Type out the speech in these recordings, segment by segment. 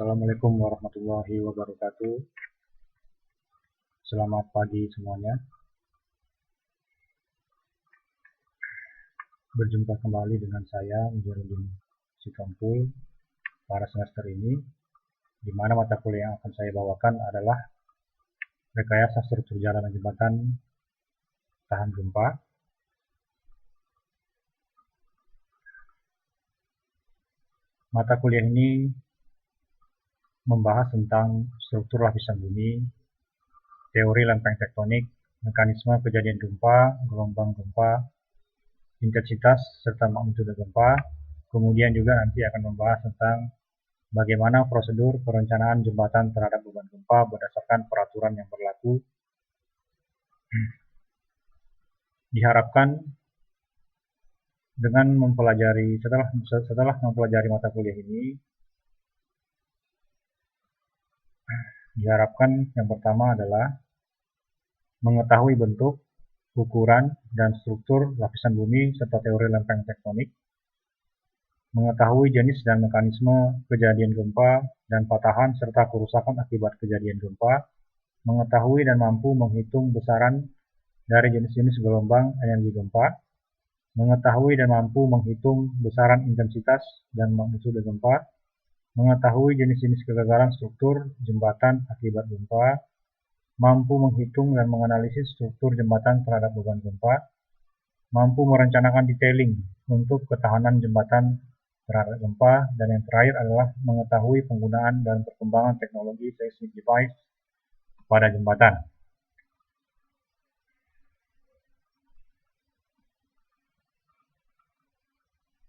Assalamualaikum warahmatullahi wabarakatuh. Selamat pagi semuanya. Berjumpa kembali dengan saya, Mujarudin Sitompul, pada semester ini, di mana mata kuliah yang akan saya bawakan adalah rekayasa struktur jalan dan jembatan tahan gempa. Mata kuliah ini membahas tentang struktur lapisan bumi, teori lempeng tektonik, mekanisme kejadian gempa, gelombang gempa, intensitas serta magnitudo gempa. Kemudian juga nanti akan membahas tentang bagaimana prosedur perencanaan jembatan terhadap beban gempa berdasarkan peraturan yang berlaku. Diharapkan dengan mempelajari setelah mempelajari mata kuliah ini, diharapkan yang pertama adalah mengetahui bentuk, ukuran, dan struktur lapisan bumi serta teori lempeng tektonik, mengetahui jenis dan mekanisme kejadian gempa dan patahan serta kerusakan akibat kejadian gempa, mengetahui dan mampu menghitung besaran dari jenis-jenis gelombang energi gempa, mengetahui dan mampu menghitung besaran intensitas dan magnitudo gempa, mengetahui jenis-jenis kegagalan struktur jembatan akibat gempa, mampu menghitung dan menganalisis struktur jembatan terhadap beban gempa, mampu merencanakan detailing untuk ketahanan jembatan terhadap gempa, dan yang terakhir adalah mengetahui penggunaan dan perkembangan teknologi seismic device pada jembatan.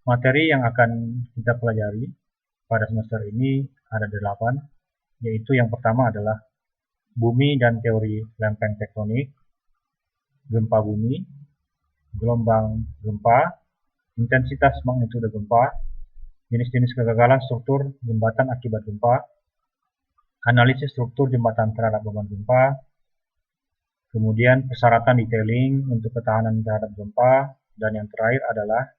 Materi yang akan kita pelajari pada semester ini ada 8, yaitu yang pertama adalah bumi dan teori lempeng tektonik, gempa bumi, gelombang gempa, intensitas magnitudo gempa, jenis-jenis kegagalan struktur jembatan akibat gempa, analisis struktur jembatan terhadap beban gempa, kemudian persyaratan detailing untuk ketahanan terhadap gempa, dan yang terakhir adalah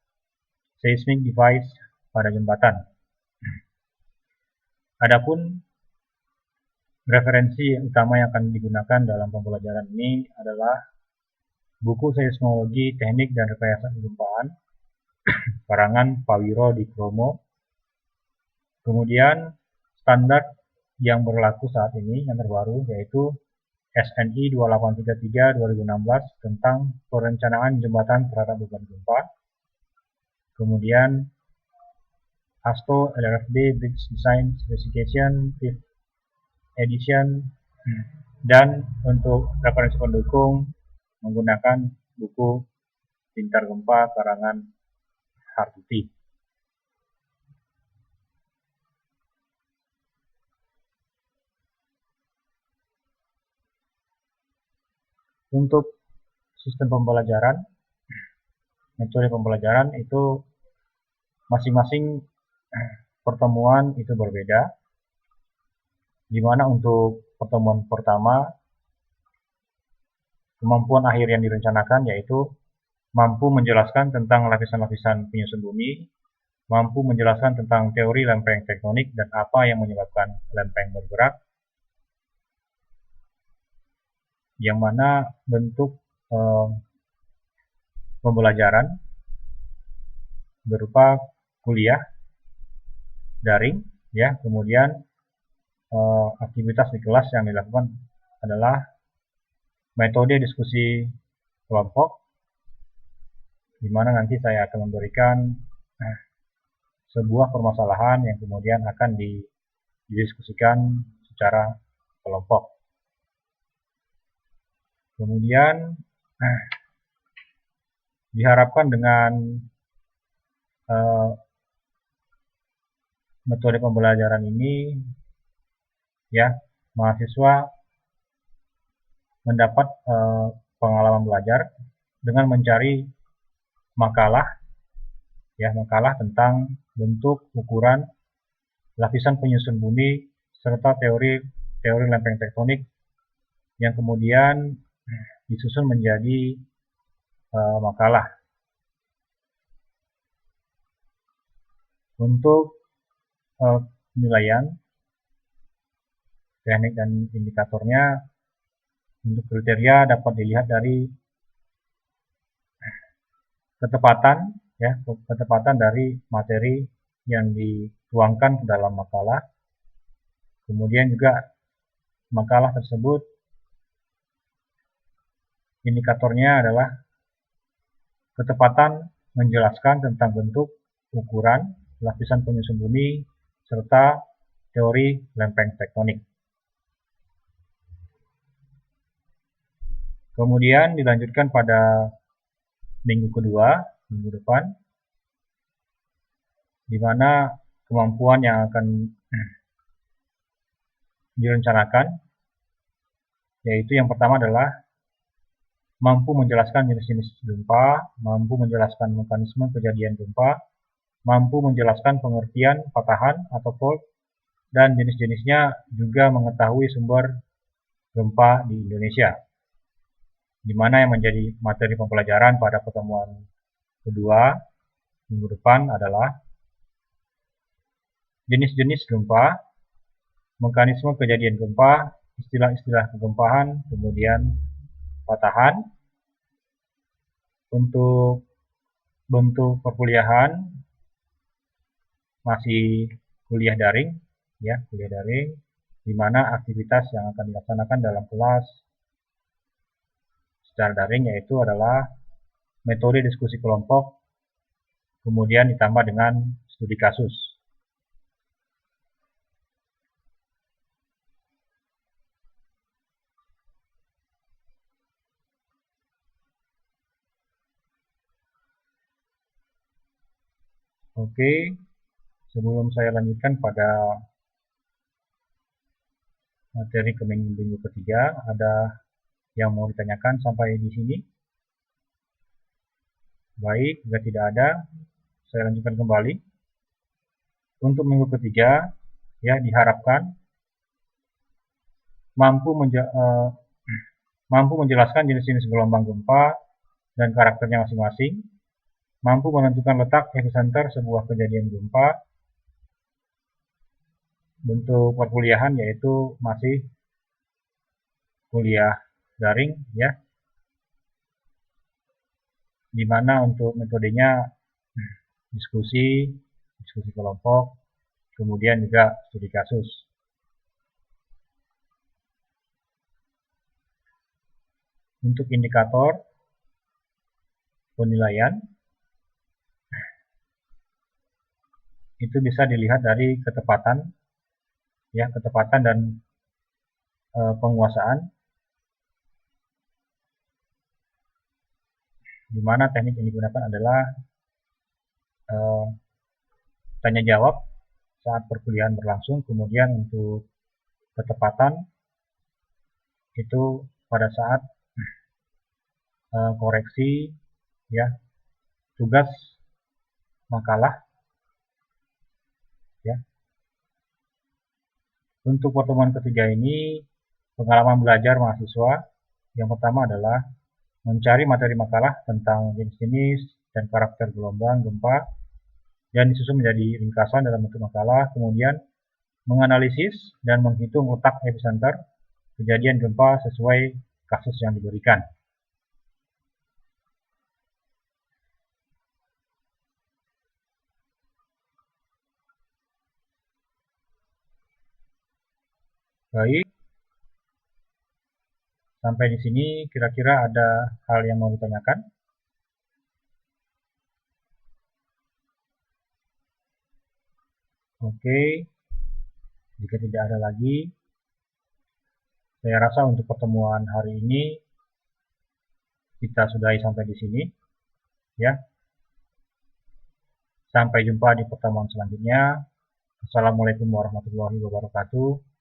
seismic device pada jembatan. Adapun referensi utama yang akan digunakan dalam pembelajaran ini adalah buku Seismologi Teknik dan Rekayasa Kegempaan, karangan Pawiro di Kromo. Kemudian standar yang berlaku saat ini yang terbaru yaitu SNI 2833 2016 tentang perencanaan jembatan terhadap beban gempa. Kemudian ASTO LRFD Bridge Design Specification 5th Edition, dan untuk referensi pendukung menggunakan buku Pintar Gempa karangan Hartuti. Untuk sistem pembelajaran, metode pembelajaran itu masing-masing pertemuan itu berbeda, di mana untuk pertemuan pertama kemampuan akhir yang direncanakan yaitu mampu menjelaskan tentang lapisan-lapisan penyusun bumi, mampu menjelaskan tentang teori lempeng tektonik dan apa yang menyebabkan lempeng bergerak, yang mana bentuk pembelajaran berupa kuliah daring, ya. Kemudian aktivitas di kelas yang dilakukan adalah metode diskusi kelompok, di mana nanti saya akan memberikan sebuah permasalahan yang kemudian akan didiskusikan secara kelompok. Kemudian diharapkan dengan metode pembelajaran ini, ya, mahasiswa mendapat pengalaman belajar dengan mencari makalah, ya, makalah tentang bentuk, ukuran, lapisan penyusun bumi serta teori lempeng tektonik yang kemudian disusun menjadi makalah. Untuk penilaian teknik dan indikatornya. Untuk kriteria dapat dilihat dari ketepatan, ya, ketepatan dari materi yang dituangkan ke dalam makalah. Kemudian juga makalah tersebut indikatornya adalah ketepatan menjelaskan tentang bentuk, ukuran, lapisan penyusun bumi, serta teori lempeng tektonik. Kemudian dilanjutkan pada minggu kedua, minggu depan, di mana kemampuan yang akan direncanakan, yaitu yang pertama adalah mampu menjelaskan jenis-jenis gempa, mampu menjelaskan mekanisme kejadian gempa, mampu menjelaskan pengertian patahan atau fault, dan jenis-jenisnya, juga mengetahui sumber gempa di Indonesia, di mana yang menjadi materi pembelajaran pada pertemuan kedua minggu depan adalah jenis-jenis gempa, mekanisme kejadian gempa, istilah-istilah kegempaan, kemudian patahan. Untuk bentuk perkuliahan masih kuliah daring, ya, kuliah daring, di mana aktivitas yang akan dilaksanakan dalam kelas secara daring yaitu adalah metode diskusi kelompok, kemudian ditambah dengan studi kasus. Oke, sebelum saya lanjutkan pada materi ke minggu ketiga, ada yang mau ditanyakan sampai di sini? Baik, jika tidak ada, saya lanjutkan kembali. Untuk minggu ketiga, ya, diharapkan mampu menjelaskan jenis-jenis gelombang gempa dan karakternya masing-masing, mampu menentukan letak epicenter sebuah kejadian gempa. Bentuk perkuliahan yaitu masih kuliah daring, ya, di mana untuk metodenya diskusi kelompok, kemudian juga studi kasus. Untuk indikator penilaian itu bisa dilihat dari ketepatan, ya, ketepatan dan penguasaan, di mana teknik yang digunakan adalah tanya jawab saat perkuliahan berlangsung. Kemudian untuk ketepatan itu pada saat koreksi, ya, tugas makalah, ya. Untuk pertemuan ketiga ini pengalaman belajar mahasiswa yang pertama adalah mencari materi makalah tentang jenis-jenis dan karakter gelombang gempa dan disusun menjadi ringkasan dalam bentuk makalah, kemudian menganalisis dan menghitung letak epicenter kejadian gempa sesuai kasus yang diberikan. Baik, sampai di sini kira-kira ada hal yang mau ditanyakan? Oke, jika tidak ada lagi, saya rasa untuk pertemuan hari ini kita sudahi sampai di sini, ya. Sampai jumpa di pertemuan selanjutnya. Assalamualaikum warahmatullahi wabarakatuh.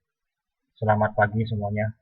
Selamat pagi semuanya.